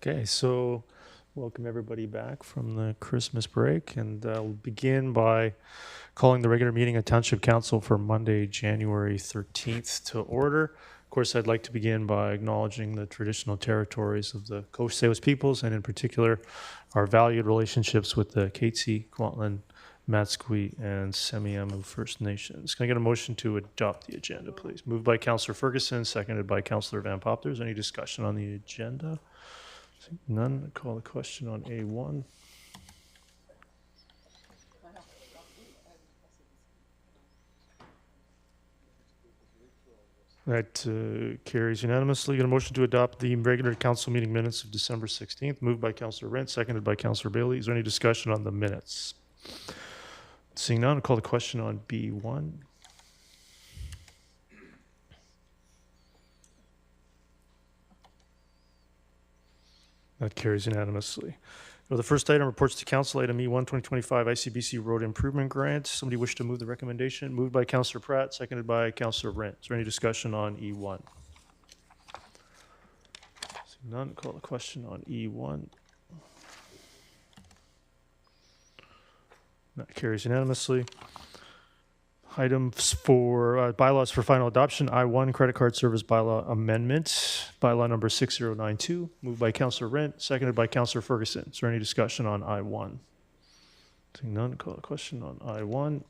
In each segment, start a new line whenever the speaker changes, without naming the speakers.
Okay, so welcome everybody back from the Christmas break, and I'll begin by calling the regular meeting of Township Council for Monday, January 13th to order. Of course, I'd like to begin by acknowledging the traditional territories of the Coast Salish peoples, and in particular, our valued relationships with the Katzie, Kwantlen, Matsqui, and Semiahmoo First Nations. Can I get a motion to adopt the agenda, please? Moved by Councillor Ferguson, seconded by Councillor Van Popters. Any discussion on the agenda? None. Call the question on A1. That carries unanimously. Get a motion to adopt the regular council meeting minutes of December 16th. Moved by Councillor Rent, seconded by Councillor Bailey. Is there any discussion on the minutes? Seeing none, I'll call the question on B1. That carries unanimously. Well, the first item, reports to council, item E1, 2025 ICBC Road Improvement Grant. Somebody wish to move the recommendation? Moved by Councillor Pratt, seconded by Councillor Rent. Is there any discussion on E1? Seeing none, call the question on E1. That carries unanimously. Items for bylaws for final adoption. I1, credit card service bylaw amendment. Bylaw number 6092. Moved by Councillor Rent, seconded by Councillor Ferguson. Is there any discussion on I1? Seeing none, call the question on I1.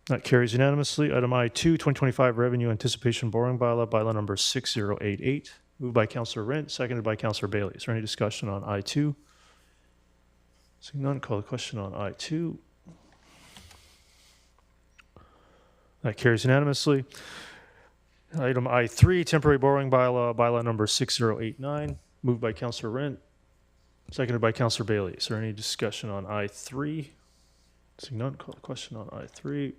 That carries unanimously. Item I2, 2025 revenue anticipation borrowing bylaw. Bylaw number 6088. Moved by Councillor Rent, seconded by Councillor Bailey. Is there any discussion on I2? Seeing none, call the question on I2. That carries unanimously. Item I3, temporary borrowing bylaw, bylaw number 6089. Moved by Councillor Rent, seconded by Councillor Bailey. Is there any discussion on I3? Seeing none, call the question on I3.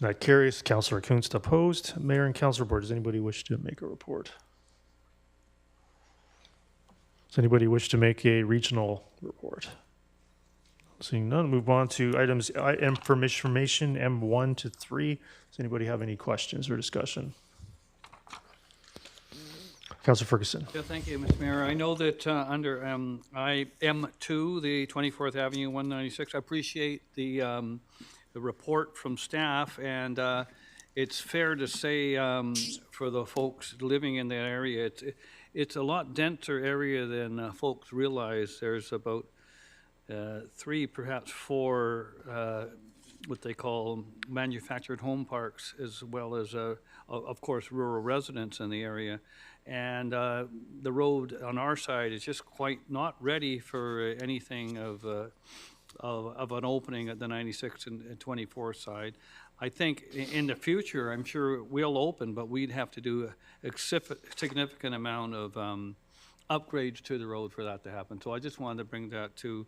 That carries. Councillor Kunst opposed. Mayor and Councillor Board, does anybody wish to make a report? Does anybody wish to make a regional report? Seeing none, move on to items information M1 to 3. Does anybody have any questions or discussion? Councillor Ferguson.
Yeah, thank you, Mr. Mayor. I know that under M2, the 24th Avenue 196, I appreciate the report from staff, and it's fair to say for the folks living in that area, it's a lot denser area than folks realize. There's about 3, perhaps 4, what they call manufactured home parks, as well as, of course, rural residents in the area. And the road on our side is just quite not ready for anything of an opening at the 96 and 24 side. I think in the future, I'm sure it will open, but we'd have to do a significant amount of upgrades to the road for that to happen. So I just wanted to bring that to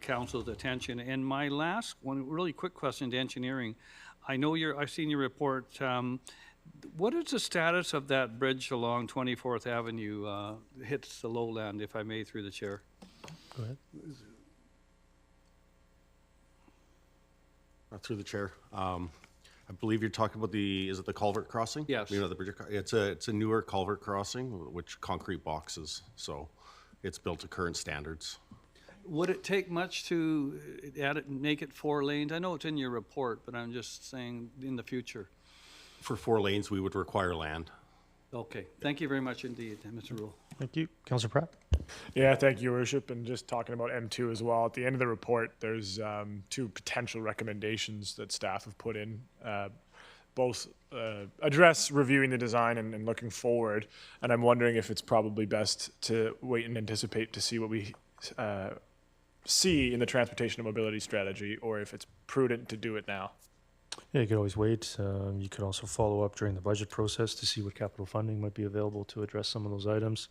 council's attention. And my last one, really quick question to engineering. I know I've seen your report. What is the status of that bridge along 24th Avenue hits the lowland, if I may, through the chair?
Go ahead.
Through the chair. I believe you're talking about is it the culvert crossing?
Yes.
You know, the bridge, it's a newer culvert crossing, which concrete boxes, so it's built to current standards.
Would it take much to make it 4 lanes? I know it's in your report, but I'm just saying in the future.
For 4 lanes, we would require land.
Okay. Thank you very much indeed, Mr. Rule.
Thank you. Councillor Pratt.
Yeah, thank you, Your Worship. And just talking about M2 as well, at the end of the report, there's 2 potential recommendations that staff have put in. Both address reviewing the design and looking forward. And I'm wondering if it's probably best to wait and anticipate to see what we see in the transportation and mobility strategy, or if it's prudent to do it now.
Yeah, you could always wait. You could also follow up during the budget process to see what capital funding might be available to address some of those items.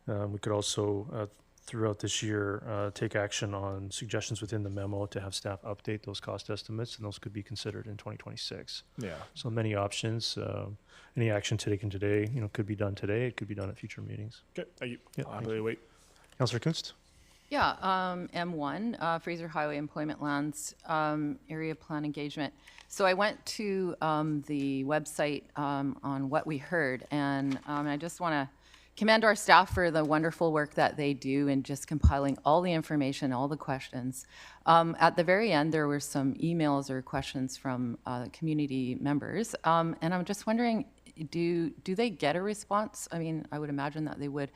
We could also, throughout this year, take action on suggestions within the memo to have staff update those cost estimates, and those could be considered in 2026.
Yeah.
So many options. Any action taken today, could be done today. It could be done at future meetings.
Okay, thank you.
Yeah,
I'll happily wait.
Councillor Kunst.
Yeah, M1, Fraser Highway Employment Lands, Area Plan Engagement. So I went to the website on what we heard, and I just want to commend our staff for the wonderful work that they do in just compiling all the information, all the questions. At the very end, there were some emails or questions from community members, and I'm just wondering, do they get a response? I mean, I would imagine that they would.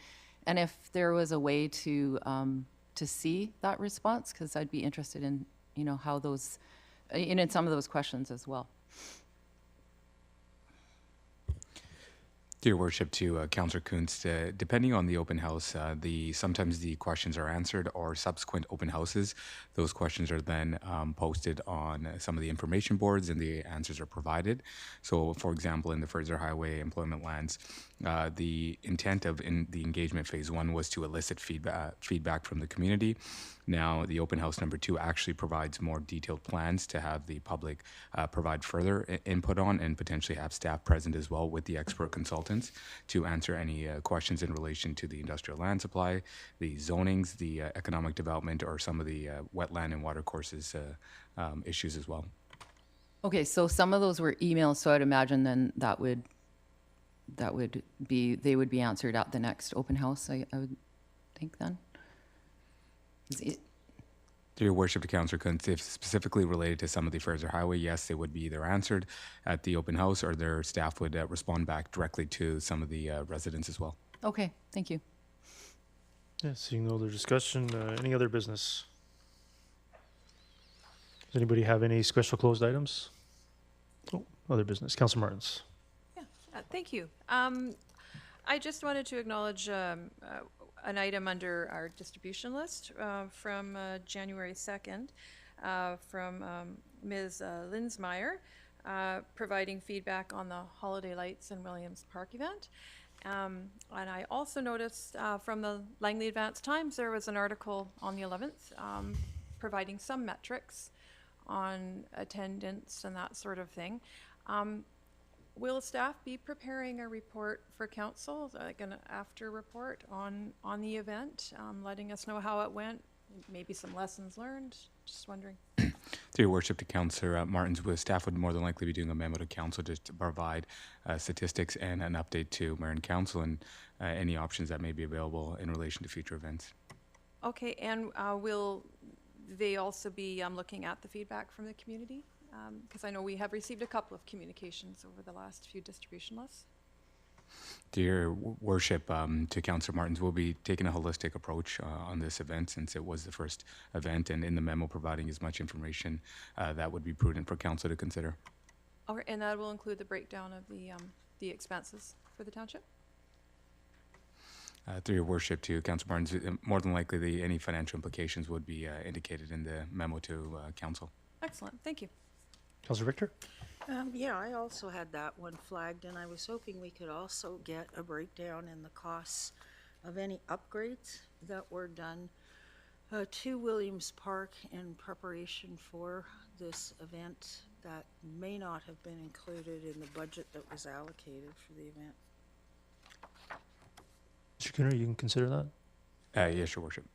And if there was a way to see that response, because I'd be interested in, how those, in some of those questions as well.
Your Worship, to Councillor Kuntz, depending on the open house, sometimes the questions are answered, or subsequent open houses, those questions are then posted on some of the information boards and the answers are provided. So, for example, in the Fraser Highway Employment Lands, the intent of the engagement phase 1 was to elicit feedback from the community. Now, the open house number 2 actually provides more detailed plans to have the public provide further input on, and potentially have staff present as well with the expert consultants to answer any questions in relation to the industrial land supply, the zonings, the economic development, or some of the wetland and water courses issues as well.
Okay, so some of those were emails, so I'd imagine then they would be answered at the next open house, I would think then.
Your Worship, to Councillor Kuntz, if specifically related to some of the Fraser Highway, yes, they would be either answered at the open house, or their staff would respond back directly to some of the residents as well.
Okay, thank you.
Yeah, seeing no other discussion, any other business? Does anybody have any special closed items? Oh, other business. Councillor Martins.
Thank you. I just wanted to acknowledge an item under our distribution list from January 2nd from Ms. Linsmeyer, providing feedback on the Holiday Lights in Williams Park event. And I also noticed from the Langley Advance Times, there was an article on the 11th providing some metrics on attendance and that sort of thing. Will staff be preparing a report for council, like an after report on the event, letting us know how it went, maybe some lessons learned? Just wondering.
Through your Worship, to Councillor Martins, staff would more than likely be doing a memo to council just to provide statistics and an update to Mayor and Council, and any options that may be available in relation to future events.
Okay, and will they also be looking at the feedback from the community? Because I know we have received a couple of communications over the last few distribution lists.
Dear Worship, to Councillor Martins, we'll be taking a holistic approach on this event, since it was the first event, and in the memo providing as much information that would be prudent for Council to consider.
All right, and that will include the breakdown of the expenses for the township?
Through your Worship, to Councillor Martins, more than likely any financial implications would be indicated in the memo to Council.
Excellent, thank you.
Councillor Victor?
Yeah, I also had that one flagged, and I was hoping we could also get a breakdown in the costs of any upgrades that were done to Williams Park in preparation for this event that may not have been included in the budget that was allocated for the event.
Mr. Cooner, you can consider that?
Yes, Your Worship.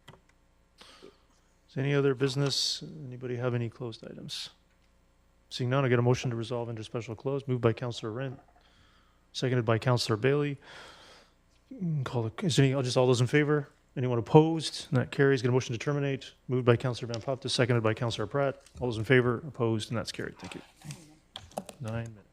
Is any other business? Anybody have any closed items? Seeing none, I get a motion to resolve into special close. Moved by Councillor Rent, seconded by Councillor Bailey. Is there any, just all those in favor? Anyone opposed? And that carries. Get a motion to terminate. Moved by Councillor Van Popta, seconded by Councillor Pratt. All those in favor, opposed, and that's carried. Thank you. 9 minutes.